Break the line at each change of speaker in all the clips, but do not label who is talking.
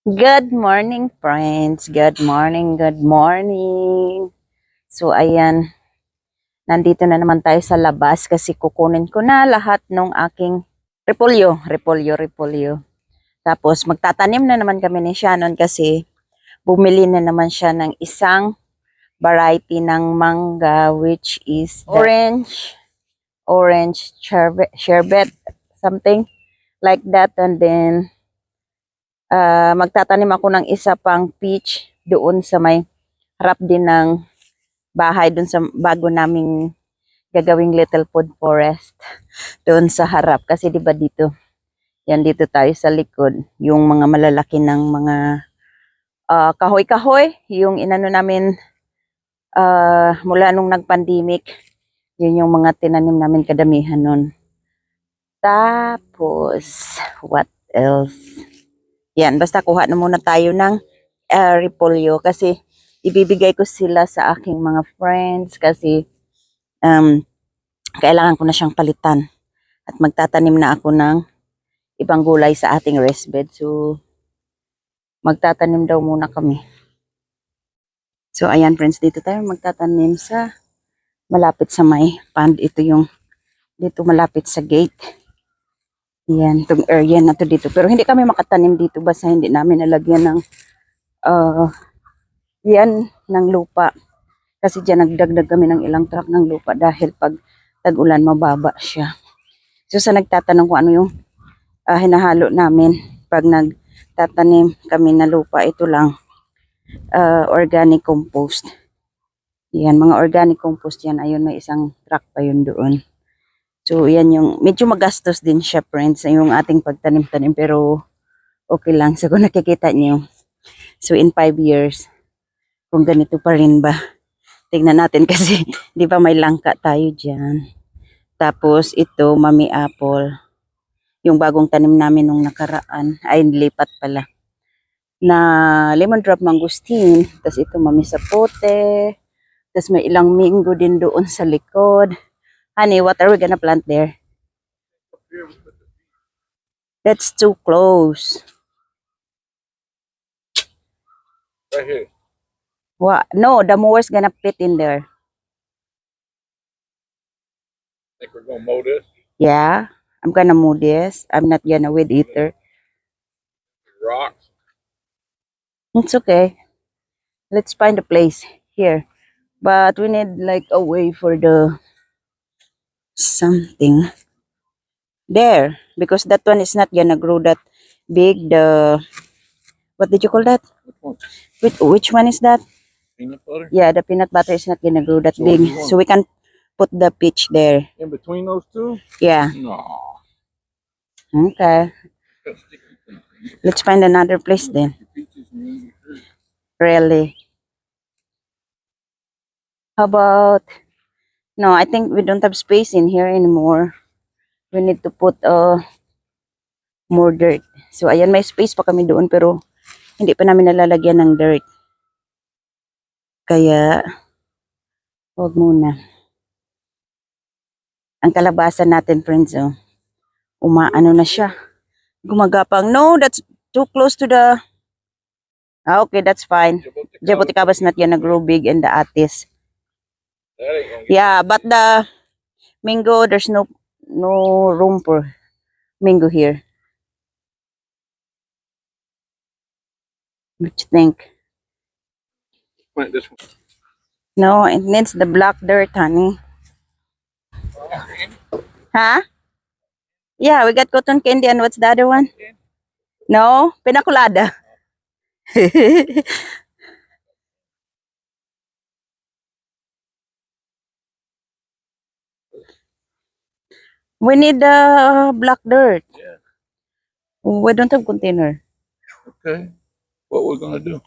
Good morning, friends. Good morning, good morning. So, ayan, nandito na naman tayo sa labas kasi kukunin ko na lahat ng aking repolyo. Tapos, magtatanim na naman kami ni Shannon kasi bumili na naman siya ng isang variety ng mangga which is orange sherbet, something like that. And then, magtatanim ako ng isa pang peach doon sa may harap din ng bahay, doon sa bago naming gagawing little food forest doon sa harap. Kasi di ba dito, dito tayo sa likod, yung mga malalaki ng mga kahoy-kahoy, yung inano namin mula nung nag-pandemic, yun yung mga tinanim namin kadamihan nun. Tapos, what else? Yan, basta kuha na muna tayo ng repolyo kasi ibibigay ko sila sa aking mga friends kasi kailangan ko na siyang palitan at magtatanim na ako ng ibang gulay sa ating raised bed. So, magtatanim daw muna kami. So, ayan friends, dito tayo magtatanim sa malapit sa may pond. Ito yung dito malapit sa gate. Yan, itong area na to dito. Pero hindi kami makatanim dito basta hindi namin nalagyan ng yan ng lupa. Kasi dyan nagdagdag kami ng ilang truck ng lupa dahil pag tag-ulan mababa siya. So sa nagtatanong kung ano yung hinahalo namin pag nagtatanim kami na lupa, ito lang organic compost. Yan, mga organic compost yan. Ayun, may isang truck pa yun doon. So yan yung, medyo magastos din siya friends, yung ating pagtanim-tanim, pero okay lang. So kung nakikita niyo, so in 5 years, kung ganito pa rin ba, tingnan natin kasi di ba may langka tayo dyan. Tapos ito, mami apple, yung bagong tanim namin nung nakaraan, ay lipat pala, na lemon drop mangosteen. Tapos ito mami sapote, tapos may ilang mango din doon sa likod. Honey, what are we gonna plant there? That's too close.
Right here.
What? No, the mower's gonna fit in there.
Think we're gonna mow this?
Yeah, I'm gonna move this. I'm not gonna weed eater.
Rocks.
It's okay. Let's find a place here. But we need like a way for the something there because that one is not gonna grow that big. The what did you call that?
Which one?
Which one is that?
Peanut butter?
Yeah, the peanut butter is not gonna grow that
So what
big.
do you want?
So we can put the peach there.
In between those two?
Yeah.
No.
Okay. Let's find another place then. Really. How about, no, I think we don't have space in here anymore. We need to put more dirt. So ayan, may space pa kami doon pero hindi pa namin nalalagyan ng dirt. Kaya huwag muna. Ang kalabasan natin friends, oh, umaano na siya. Gumagapang. No, that's too close to the... okay, that's fine. Jaboticaba is not gonna grow big in the atis.
That ain't gonna get
Yeah, but the mango, there's no room for mango here. What you think?
plant this one.
No, it needs the black dirt, honey. Huh? Yeah, we got cotton candy and what's the other one? No, pinacolada. We need the black dirt.
Yeah.
We don't have container.
Okay. What we're gonna do?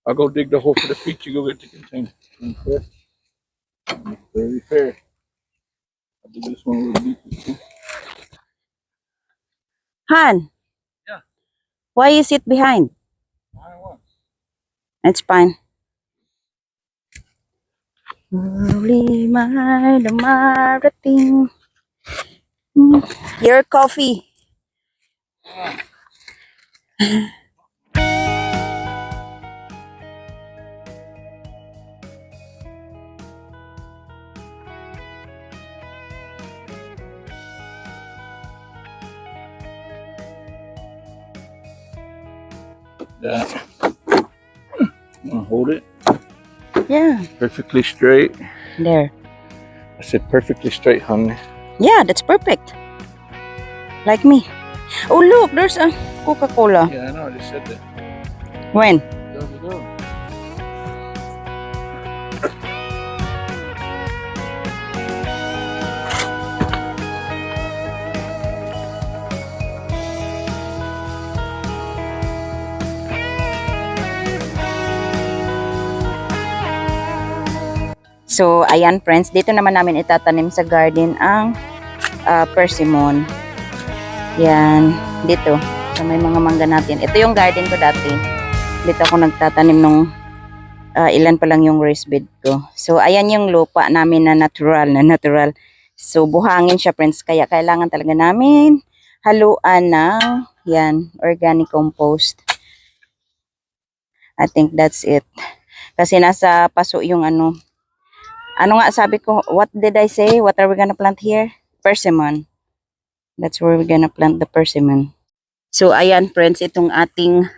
I'll go dig the hole for the peach. You go get the container. Okay. Very fair. I'll do this one with the peach.
Han?
Yeah.
Why is it behind?
I want.
It's fine. Huli may dumarating. Your coffee.
That. Hold it
Yeah,
perfectly straight.
there.
I said perfectly straight, honey.
Yeah, that's perfect. Like me. Oh, look, there's a Coca-Cola.
Yeah, I know. I just said that.
When?
There we go.
So, ayan friends, dito naman namin itatanim sa garden ang persimmon. Yan, dito. So, may mga mangga natin. Ito yung garden ko dati. Dito ako nagtatanim nung ilan pa lang yung raised bed ko. So, ayan yung lupa namin na natural. So, buhangin siya friends. Kaya kailangan talaga namin haluan ng yan, organic compost. I think that's it. Kasi nasa paso yung ano nga sabi ko, what did I say? What are we gonna plant here? Persimmon. That's where we're gonna plant the persimmon. So, ayan friends, itong ating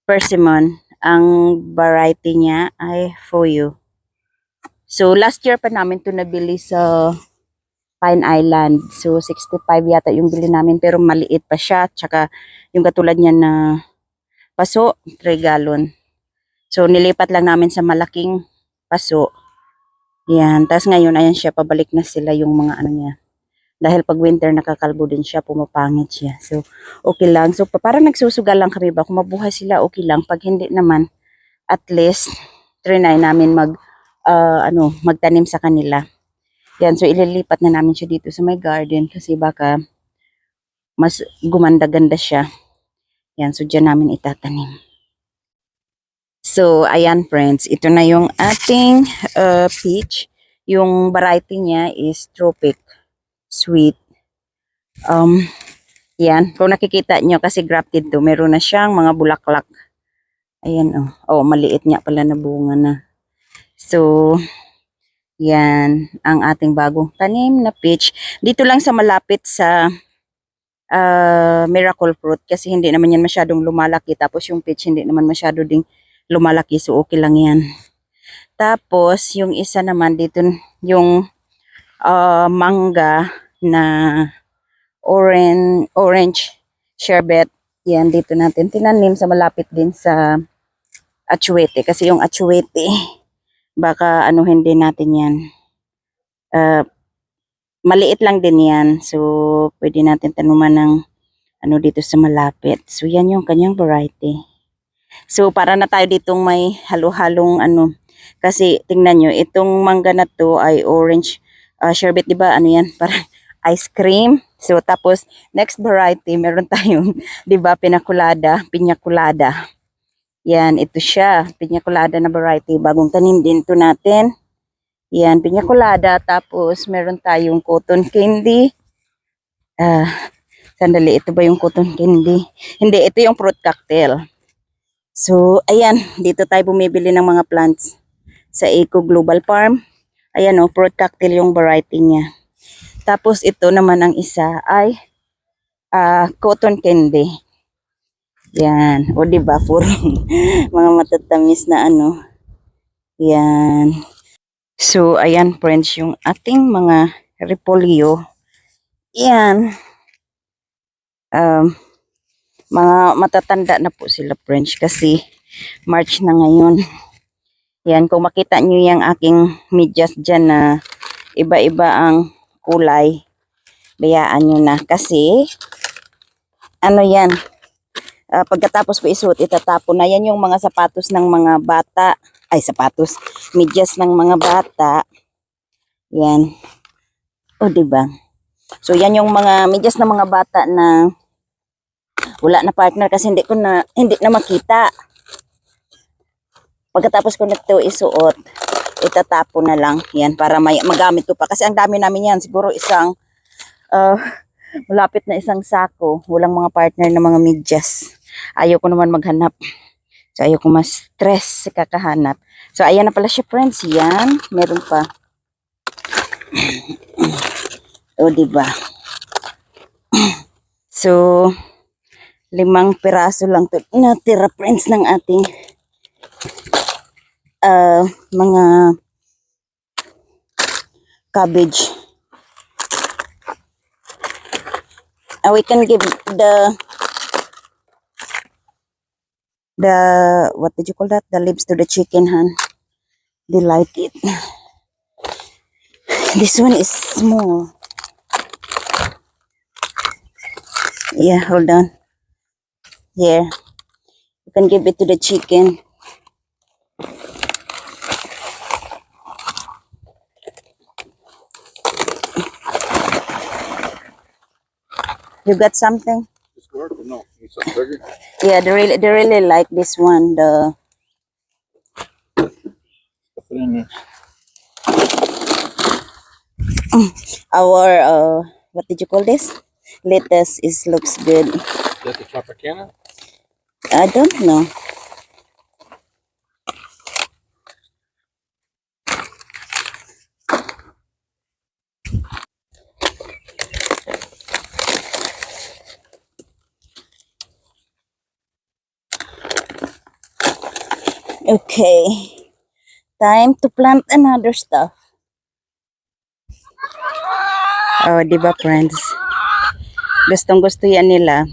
persimmon, ang variety niya ay Fuyu. So, last year pa namin to nabili sa Pine Island. So, 65 yata yung bili namin, pero maliit pa siya. Tsaka, yung katulad niya na paso, 3 gallon. So, nilipat lang namin sa malaking paso. Yan. Tapos ngayon, ayan siya, pabalik na sila yung mga ano niya. Dahil pag winter, nakakalbo din siya, pumapangit siya. So, okay lang. So, parang nagsusugal lang kami ba? Kung mabuhay sila, okay lang. Pag hindi naman, at least, trinay namin magtanim sa kanila. Yan. So, ililipat na namin siya dito sa my garden kasi baka mas gumanda-ganda siya. Yan. So, dyan namin itatanim. So, ayan friends, ito na yung ating peach. Yung variety niya is tropic sweet. Yan, kung nakikita nyo kasi grafted to, meron na siyang mga bulaklak. Ayan oh. Oh, maliit niya pala na bunga na. So, yan ang ating bagong tanim na peach. Dito lang sa malapit sa miracle fruit kasi hindi naman yan masyadong lumalaki. Tapos yung peach hindi naman masyado ding lumalaki, so okay lang yan. Tapos yung isa naman dito yung mangga na orange sherbet, yan dito natin tinanim sa malapit din sa atsuete kasi yung atsuete baka anuhin din natin yan, maliit lang din yan, so pwede natin tanuman ng ano dito sa malapit. So yan yung kanyang variety. So, para na tayo ditong may halo-halong ano. Kasi, tingnan nyo, itong mangga na to ay orange sherbet, di ba? Ano yan? Parang ice cream. So, tapos, next variety, meron tayong, di ba, piña colada. Yan, ito siya. Piña colada na variety. Bagong tanim din to natin. Yan, piña colada. Tapos, meron tayong cotton candy. Sandali, ito ba yung cotton candy? Hindi, ito yung fruit cocktail. So, ayan, dito tayo bumibili ng mga plants sa Eco Global Farm. Ayan o, fruit cocktail yung variety niya. Tapos, ito naman ang isa ay cotton candy. Yan. O, diba, puro mga matatamis na ano. Yan. So, ayan, friends, yung ating mga repolyo. Yan. Mga matatanda na po sila friends kasi March na ngayon. Yan, kung makita nyo yung aking medyas dyan na iba-iba ang kulay, bayaan nyo na kasi ano yan, pagkatapos po isuot, itatapon na yan yung mga sapatos ng mga bata, medyas ng mga bata. Yan. O, diba? So, yan yung mga medyas ng mga bata na wala na partner kasi hindi na makita. Pagkatapos ko na ito isuot, itatapon na lang yan para magamit ko pa. Kasi ang dami namin yan. Siguro isang, malapit na isang sako. Walang mga partner na mga medyas. Ayaw ko naman maghanap. So, ayaw ko mas stress sa kakahanap. So, ayan na pala siya friends. Yan. Meron pa. O, diba? So, 5 piraso lang to natira friends ng ating mga cabbage. We can give the what did you call that? The leaves to the chicken, hun. They like it. This one is small. Yeah, hold on. Here. You can give it to the chicken. You got something?
This work or no? Need something bigger?
Yeah, they really like this one. The
Put it in there.
our what did you call this? Lettuce is looks good.
Is that the Tropicana?
I don't know. Okay. Time to plant another stuff. Oh, di ba friends? Gustong gusto yan nila.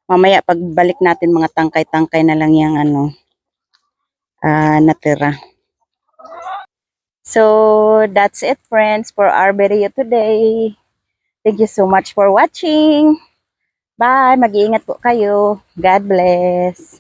Mamaya pagbalik natin mga tangkay-tangkay na lang yung natira. So, that's it friends for our video today. Thank you so much for watching. Bye! Mag-iingat po kayo. God bless.